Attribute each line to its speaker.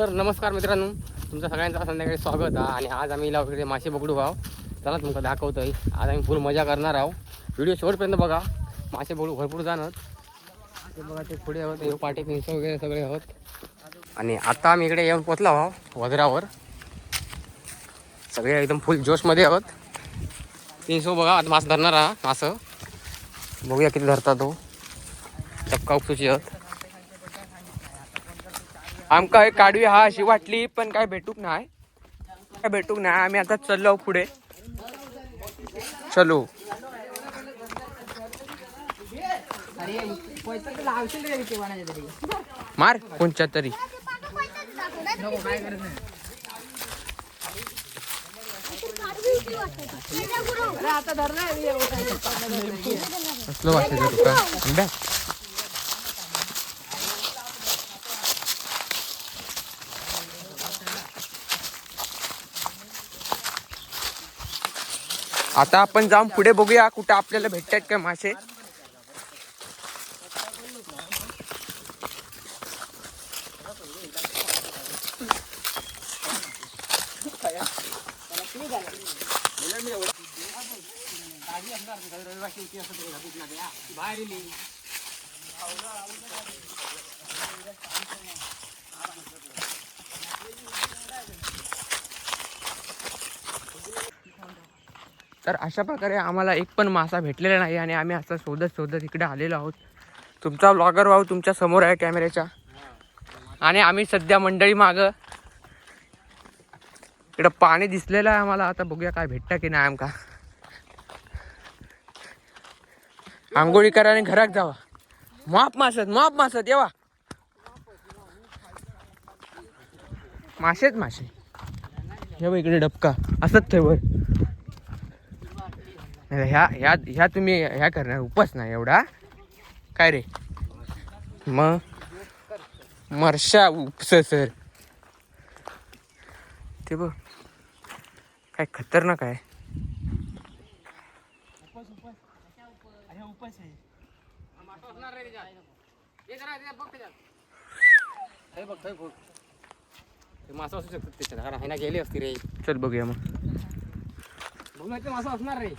Speaker 1: तर नमस्कार मित्रांनो, तुमचं सगळ्यांचं संध्याकाळी स्वागत आहे. आणि आज आम्ही वगैरे मासे पकडू भाव. चला तुमचं दाखवतोय. आज आम्ही फुल मजा करणार आहोत. व्हिडिओ शेवटपर्यंत बघा. मासे पकडू भरपूर जाणार ते बघा. ते पुढे आहोत, हे पाटे पिंच वगैरे सगळे आहोत. आणि आता आम्ही इकडे येऊन पोचला भाव वजरावर. सगळे एकदम फुल जोशमध्ये आहोत. 300 बघा. आता मास धरणार हा मासं. बघूया किती धरता तो. चक्का उपसूची आहोत. आमका एक काढवी हा अशी वाटली, पण काय भेटूक नाही. आम्ही आता चाललो पुढे. चलो. मार कोणच्या तरी. आता आपण जाऊन पुढे बघूया कुठे आपल्याला भेटतात काय मासे. तर अशा प्रकारे आम्हाला एक पण मासा भेटलेला नाही आणि आम्ही असं शोधत इकडे आलेलो आहोत. तुमचा ब्लॉगर भाऊ तुमच्या समोर आहे कॅमेऱ्याच्या. आणि आम्ही सध्या मंडळी मागं. इकडं पाणी दिसलेलं आहे आम्हाला. आता बघूया काय भेटतं की नाही. आमका आंघोळी करा आणि घरात जावा. माप मासत येवा. मासे हे बघ इकडे डबका असत ठेवर. ह्या तुम्ही ह्या करणार उपस नाही एवढा काय रे. मग मरशा उपस सर ते बघ काय खतरनाक आहे. मासा असू शकतात त्याच्यात. कारण गेली असती रे. चल बघूया मग. मासा असणार रे.